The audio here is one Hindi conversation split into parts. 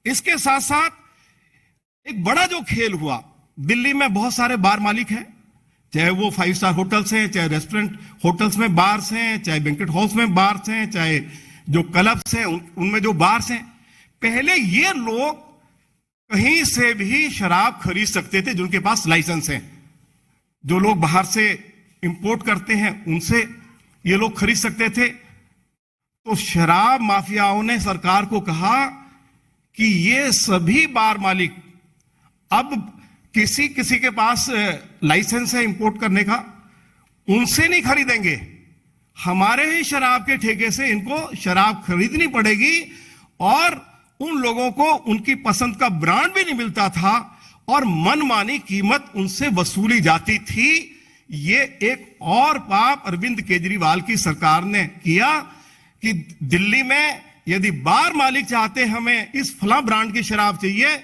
इसके साथ साथ एक बड़ा जो खेल हुआ, दिल्ली में बहुत सारे बार मालिक हैं, चाहे वो 5 स्टार होटल्स हैं, चाहे रेस्टोरेंट होटल्स में बार्स हैं, चाहे बैंक्वेट हॉल्स में बार्स हैं, चाहे जो क्लब्स हैं उनमें जो बार्स हैं। पहले ये लोग कहीं से भी शराब खरीद सकते थे जिनके पास लाइसेंस है। जो लोग बाहर से इंपोर्ट करते हैं उनसे ये लोग खरीद सकते थे। तो शराब माफियाओं ने सरकार को कहा कि ये सभी बार मालिक अब किसी के पास लाइसेंस है इंपोर्ट करने का, उनसे नहीं खरीदेंगे, हमारे ही शराब के ठेके से इनको शराब खरीदनी पड़ेगी। और उन लोगों को उनकी पसंद का ब्रांड भी नहीं मिलता था और मनमानी कीमत उनसे वसूली जाती थी। ये एक और पाप अरविंद केजरीवाल की सरकार ने किया कि दिल्ली में यदि बार मालिक चाहते हमें इस फला ब्रांड की शराब चाहिए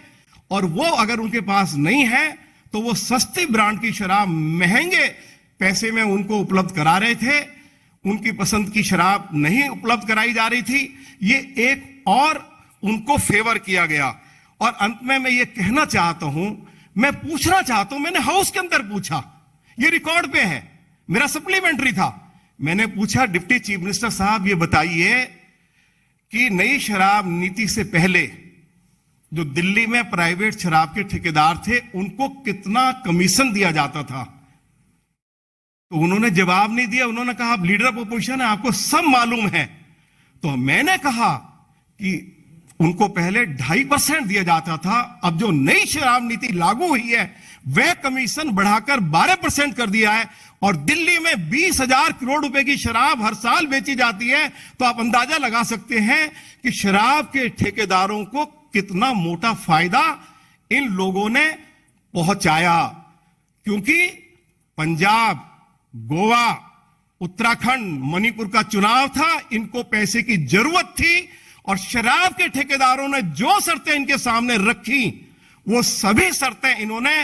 और वो अगर उनके पास नहीं है तो वो सस्ती ब्रांड की शराब महंगे पैसे में उनको उपलब्ध करा रहे थे। उनकी पसंद की शराब नहीं उपलब्ध कराई जा रही थी। ये एक और उनको फेवर किया गया। और अंत में मैं ये कहना चाहता हूं, मैं पूछना चाहता हूं, मैंने हाउस के अंदर पूछा, ये रिकॉर्ड पे है, मेरा सप्लीमेंट्री था, मैंने पूछा डिप्टी चीफ मिनिस्टर साहब ये बताइए कि नई शराब नीति से पहले जो दिल्ली में प्राइवेट शराब के ठेकेदार थे उनको कितना कमीशन दिया जाता था। तो उन्होंने जवाब नहीं दिया। उन्होंने कहा आप लीडर ऑफ अपोजिशन है, आपको सब मालूम है। तो मैंने कहा कि उनको पहले 2.5% दिया जाता था, अब जो नई शराब नीति लागू हुई है वह कमीशन बढ़ाकर 12% कर दिया है। और दिल्ली में 20,000 करोड़ रुपए की शराब हर साल बेची जाती है। तो आप अंदाजा लगा सकते हैं कि शराब के ठेकेदारों को कितना मोटा फायदा इन लोगों ने पहुंचाया। क्योंकि पंजाब, गोवा, उत्तराखंड, मणिपुर का चुनाव था, इनको पैसे की जरूरत थी और शराब के ठेकेदारों ने जो शर्तें इनके सामने रखी वो सभी शर्तें इन्होंने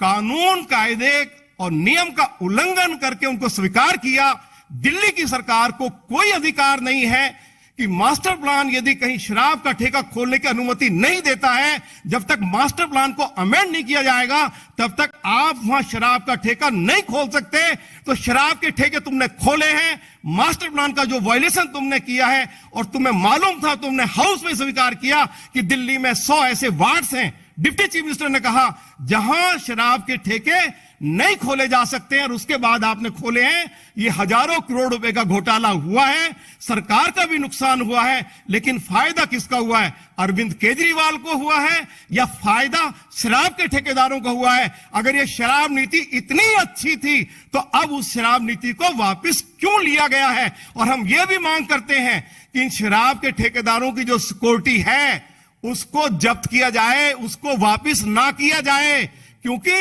कानून, कायदे और नियम का उल्लंघन करके उनको स्वीकार किया। दिल्ली की सरकार को कोई अधिकार नहीं है कि मास्टर प्लान यदि कहीं शराब का ठेका खोलने की अनुमति नहीं देता है, जब तक मास्टर प्लान को अमेंड नहीं किया जाएगा तब तक आप वहां शराब का ठेका नहीं खोल सकते। तो शराब के ठेके तुमने खोले हैं, मास्टर प्लान का जो वायलेशन तुमने किया है और तुम्हें मालूम था, तुमने हाउस में स्वीकार किया कि दिल्ली में 100 ऐसे वार्ड्स हैं। डिप्टी चीफ मिनिस्टर ने कहा जहां शराब के ठेके नहीं खोले जा सकते हैं और उसके बाद आपने खोले हैं, ये हजारों करोड़ रुपए का घोटाला हुआ है, सरकार का भी नुकसान हुआ है। लेकिन फायदा किसका हुआ है? अरविंद केजरीवाल को हुआ है या फायदा शराब के ठेकेदारों को हुआ है? अगर ये शराब नीति इतनी अच्छी थी तो अब उस शराब नीति को वापस क्यों लिया गया है? और हम ये भी मांग करते हैं कि इन शराब के ठेकेदारों की जो सिक्योरिटी है उसको जब्त किया जाए, उसको वापस ना किया जाए, क्योंकि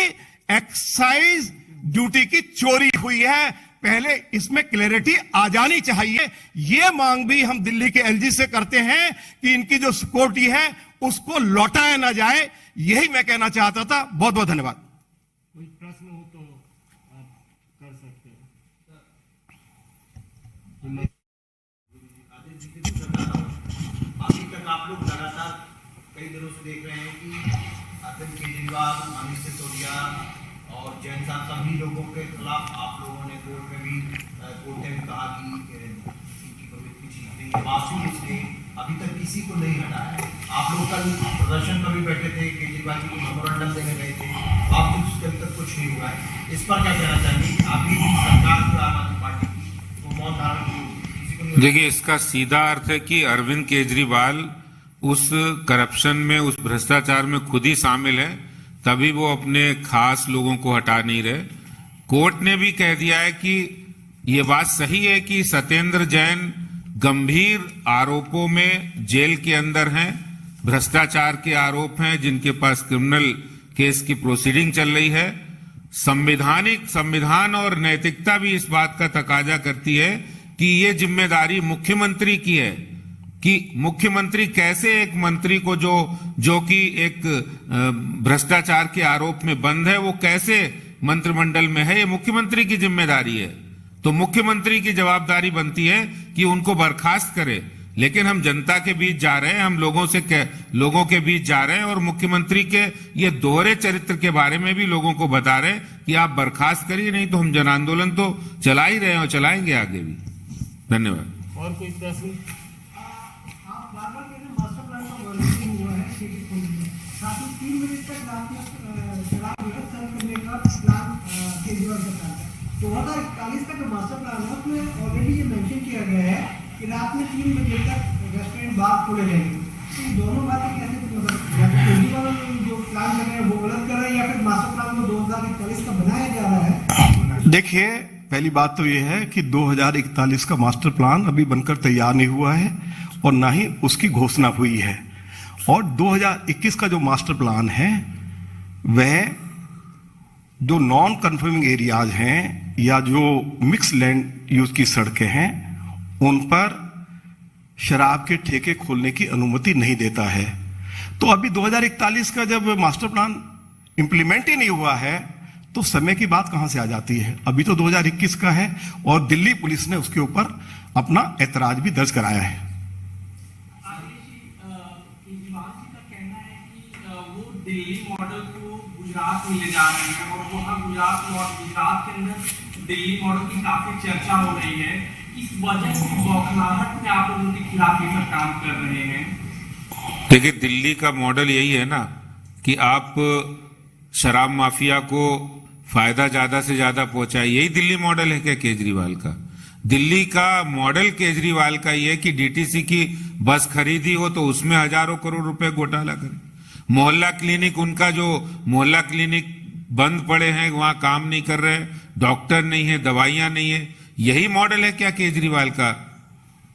एक्साइज ड्यूटी की चोरी हुई है। पहले इसमें क्लैरिटी आ जानी चाहिए। यह मांग भी हम दिल्ली के एलजी से करते हैं कि इनकी जो सिक्योरिटी है उसको लौटाया ना जाए। यही मैं कहना चाहता था। बहुत बहुत धन्यवाद। कोई प्रश्न हो तो आप कर सकते हैं। अभी तक आप लोग लगातार कई दिनों से देख रहे हैं कि अरविंद केजरीवाल, मनीष सिसोदिया और जैन साहब सभी लोगों के खिलाफ आप लोगों ने कोर्ट ने भी कहा कि इनकी प्रवृत्ति ठीक नहीं, बावजूद इसने अभी तक किसी को नहीं हटाया है। आप लोग कल प्रदर्शन पर भी बैठे थे, केजरीवाल जी को मेमोरेंडम देने गए थे, बावजूद उसके अभी तक कुछ नहीं हुआ है। इस पर क्या कहना चाहिए? अभी भी सरकार जो आम आदमी पार्टी की वो मौत धारण किसी को नहीं। देखिए, इसका सीधा अर्थ है कि अरविंद केजरीवाल उस करप्शन में, उस भ्रष्टाचार में खुद ही शामिल है, तभी वो अपने खास लोगों को हटा नहीं रहे। कोर्ट ने भी कह दिया है कि ये बात सही है कि सत्येंद्र जैन गंभीर आरोपों में जेल के अंदर हैं, भ्रष्टाचार के आरोप हैं, जिनके पास क्रिमिनल केस की प्रोसीडिंग चल रही है। संविधान और नैतिकता भी इस बात का तकाजा करती है कि ये जिम्मेदारी मुख्यमंत्री की है कि मुख्यमंत्री कैसे एक मंत्री को जो कि एक भ्रष्टाचार के आरोप में बंद है, वो कैसे मंत्रिमंडल में है, ये मुख्यमंत्री की जिम्मेदारी है। तो मुख्यमंत्री की जवाबदारी बनती है कि उनको बर्खास्त करे। लेकिन हम जनता के बीच जा रहे हैं, हम लोगों के बीच जा रहे हैं और मुख्यमंत्री के ये दोहरे चरित्र के बारे में भी लोगों को बता रहे हैं कि आप बर्खास्त करिए, नहीं तो हम जन आंदोलन तो चला ही रहे हैं और चलाएंगे आगे भी। धन्यवाद। और कोई प्रश्न? आप बार बार कह रहे हैं मास्टर प्लान का वॉल्यूम हुआ है साथ ही 3 बजे तक रात में शराब सर्व करने का प्लान केजरीवाल सरकार का 2041 तक मास्टर प्लान है, उसमें ऑलरेडी ये मेंशन किया गया है कि रात में 3 बजे तक रेस्टोरेंट बार खोले जाएंगे। तो ये दोनों बातें कैसे केजरीवाल जो प्लान कर रहे हैं वो गलत कर रहे हैं या फिर मास्टर प्लान को 2041 का बनाया जा रहा है? देखिए, पहली बात तो यह है कि 2041 का मास्टर प्लान अभी बनकर तैयार नहीं हुआ है और ना ही उसकी घोषणा हुई है। और 2021 का जो मास्टर प्लान है वह जो नॉन कन्फर्मिंग एरियाज हैं या जो मिक्स लैंड यूज की सड़कें हैं उन पर शराब के ठेके खोलने की अनुमति नहीं देता है। तो अभी 2041 का जब मास्टर प्लान इंप्लीमेंट ही नहीं हुआ है तो समय की बात कहां से आ जाती है? अभी तो 2021 का है और दिल्ली पुलिस ने उसके ऊपर अपना ऐतराज भी दर्ज कराया है। केजरीवाल जी का कहना है कि वो दिल्ली मॉडल को गुजरात में ले जा रहे हैं और वहाँ गुजरात के अंदर दिल्ली मॉडल की काफी चर्चा हो रही है। इस वजह से बौखलाहट में आप लोगों के खिलाफ ये सब काम कर रहे हैं। देखिए, दिल्ली का मॉडल यही है ना कि आप शराब माफिया को फायदा ज्यादा से ज्यादा पहुंचाए, यही दिल्ली मॉडल है क्या केजरीवाल का? दिल्ली का मॉडल केजरीवाल का ये कि डीटीसी की बस खरीदी हो तो उसमें हजारों करोड़ रुपए घोटाला करे। मोहल्ला क्लिनिक, उनका जो मोहल्ला क्लिनिक बंद पड़े हैं, वहां काम नहीं कर रहे, डॉक्टर नहीं है, दवाइयां नहीं है, यही मॉडल है क्या केजरीवाल का?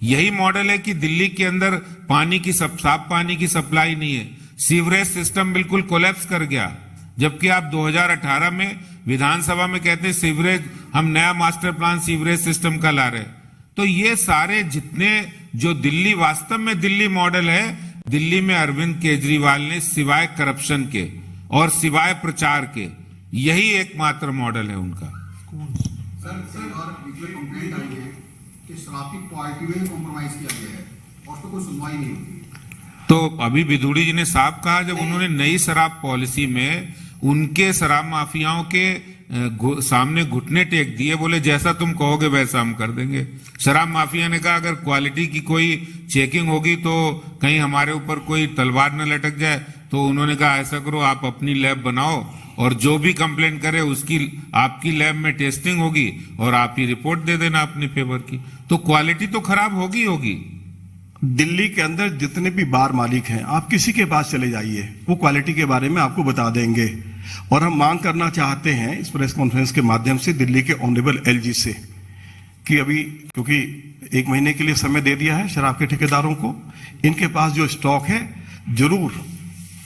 यही मॉडल है कि दिल्ली के अंदर साफ पानी की सप्लाई नहीं है, सीवरेज सिस्टम बिल्कुल कोलैप्स कर गया, जबकि आप 2018 में विधानसभा में कहते हैं सीवरेज, हम नया मास्टर प्लान सीवरेज सिस्टम का ला रहे। तो ये सारे जितने जो दिल्ली वास्तव में दिल्ली मॉडल है, दिल्ली में अरविंद केजरीवाल ने सिवाय करप्शन के और सिवाय प्रचार के यही एकमात्र मॉडल है उनका। सर और ये कंप्लेंट आई है कि शराब की क्वालिटी में कॉम्प्रोमाइज किया गया है और तो कोई सुनवाई नहीं होती। तो अभी विधूड़ी जी ने साफ कहा, जब उन्होंने नई शराब पॉलिसी में उनके शराब माफियाओं के सामने घुटने टेक दिए, बोले जैसा तुम कहोगे वैसा हम कर देंगे। शराब माफिया ने कहा अगर क्वालिटी की कोई चेकिंग होगी तो कहीं हमारे ऊपर कोई तलवार न लटक जाए, तो उन्होंने कहा ऐसा करो, आप अपनी लैब बनाओ और जो भी कंप्लेंट करे उसकी आपकी लैब में टेस्टिंग होगी और आप ही रिपोर्ट दे देना अपने फेवर की। तो क्वालिटी तो खराब होगी। दिल्ली के अंदर जितने भी बार मालिक हैं, आप किसी के पास चले जाइए, वो क्वालिटी के बारे में आपको बता देंगे। और हम मांग करना चाहते हैं इस प्रेस कॉन्फ्रेंस के माध्यम से दिल्ली के ऑनरेबल एलजी से कि अभी क्योंकि 1 महीने के लिए समय दे दिया है शराब के ठेकेदारों को, इनके पास जो स्टॉक है जरूर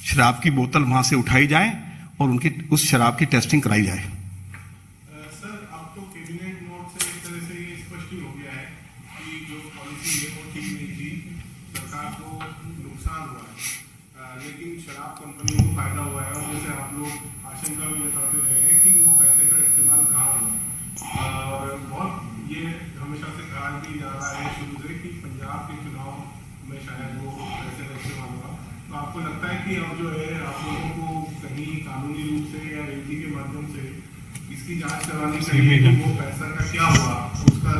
शराब की बोतल वहां से उठाई जाए और उनकी उस शराब की टेस्टिंग कराई जाए। सर, अब तो कैबिनेट नोट से एक तरह से ये स्पष्ट ही हो गया है कि जो पॉलिसी है वो ठीक नहीं थी, सरकार को नुकसान हुआ है, लेकिन शराब कंपनियों को फायदा हुआ है। और जैसे आप लोग आशंका भी जताते रहे हैं कि वो पैसे का इस्तेमाल कहाँ हुआ, और बहुत ये हमेशा से कहा भी जा रहा है शुरू से कि पंजाब के चुनाव में शायद वो पैसे का इस्तेमाल हुआ। तो आपको लगता है कि अब जो है आप लोगों को कहीं कानूनी रूप से या एलजी के माध्यम से इसकी जांच करवानी चाहिए कि वो पैसा का क्या हुआ, उसका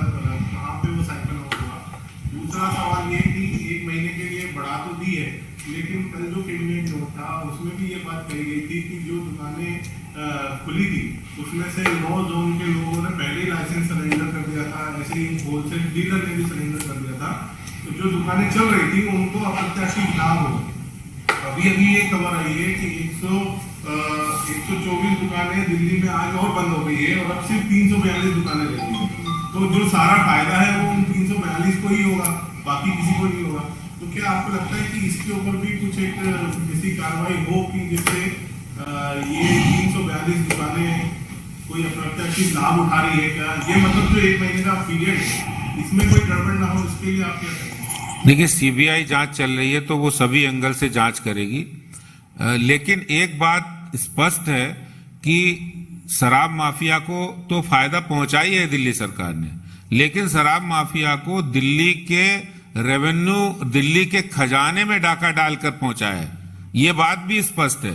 कहाँ पे वो साइकिल आउट हुआ। दूसरा सवाल ये कि 1 महीने के लिए बढ़ा तो दी है, लेकिन कल जो कैबिनेट नोट था उसमें भी ये बात कही गई थी कि जो दुकानें खुली थी उसमें से 9 जोन के लोगों ने पहले ही लाइसेंस सरेंडर कर दिया था, ऐसे ही होलसेल डीलर ने भी सरेंडर कर दिया था। तो जो दुकानें चल रही थी उनको अप्रत्याशित लाभ हो। अभी ये खबर आई है कि 124 दुकानें दिल्ली में आज और बंद हो गई है और अब सिर्फ 342 दुकानें रहेंगी। तो जो सारा फायदा है वो उन 342 को ही होगा, बाकी किसी को नहीं होगा। तो क्या आपको लगता है कि इसके ऊपर भी कुछ एक ऐसी कार्रवाई हो कि जिससे ये 342 दुकानें कोई अप्रत्याशित लाभ उठा रही है? क्या ये मतलब जो 1 महीने का पीरियड है इसमें कोई गड़बड़ ना हो, इसके लिए आप क्या करेंगे? देखिए, सीबीआई जांच चल रही है तो वो सभी एंगल से जांच करेगी, लेकिन एक बात स्पष्ट है कि शराब माफिया को तो फायदा पहुंचाई है दिल्ली सरकार ने, लेकिन शराब माफिया को दिल्ली के रेवेन्यू दिल्ली के खजाने में डाका डालकर पहुंचा है। ये बात भी स्पष्ट है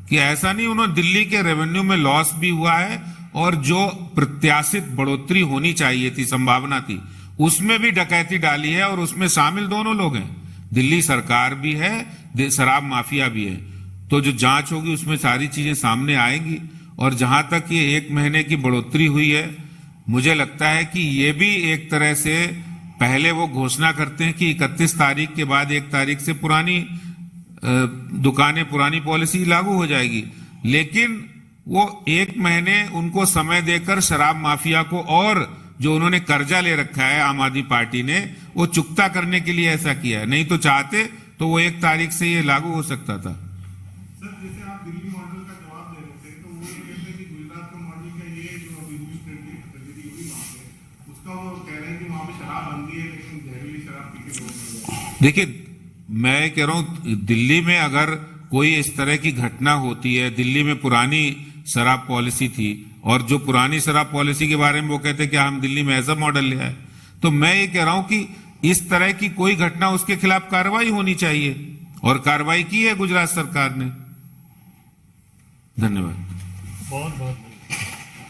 कि ऐसा नहीं, उन्होंने दिल्ली के रेवेन्यू में लॉस भी हुआ है और जो प्रत्याशित बढ़ोतरी होनी चाहिए थी, संभावना थी, उसमें भी डकैती डाली है और उसमें शामिल दोनों लोग हैं। दिल्ली सरकार भी है, शराब माफिया भी है। तो जो जांच होगी उसमें सारी चीजें सामने आएंगी। और जहां तक ये 1 महीने की बढ़ोतरी हुई है, मुझे लगता है कि ये भी एक तरह से, पहले वो घोषणा करते हैं कि 31 तारीख के बाद 1 तारीख से पुरानी दुकानें, पुरानी पॉलिसी लागू हो जाएगी, लेकिन वो 1 महीने उनको समय देकर शराब माफिया को, और जो उन्होंने कर्जा ले रखा है आम आदमी पार्टी ने, वो चुकता करने के लिए ऐसा किया है। नहीं तो चाहते तो वो 1 तारीख से ये लागू हो सकता था। सर जैसे आप दिल्ली मॉडल का जवाब दे रहे थे, तो वो ये कहते हैं कि गुजरात का मॉडल का ये जो अभी हुई ट्रेजेडी हुई वहाँ पे, उसका वो कह रहे हैं कि वहाँ पे शराब बंदी है लेकिन जहरीली शराब पी के लोग मर रहे हैं। देखिए, मैं कह रहा हूं, दिल्ली में अगर कोई इस तरह की घटना होती है, दिल्ली में पुरानी शराब पॉलिसी थी और जो पुरानी शराब पॉलिसी के बारे में वो कहते हैं कि हम दिल्ली में ऐसा मॉडल ले आए, तो मैं ये कह रहा हूं कि इस तरह की कोई घटना, उसके खिलाफ कार्रवाई होनी चाहिए, और कार्रवाई की है गुजरात सरकार ने। धन्यवाद। बहुत बहुत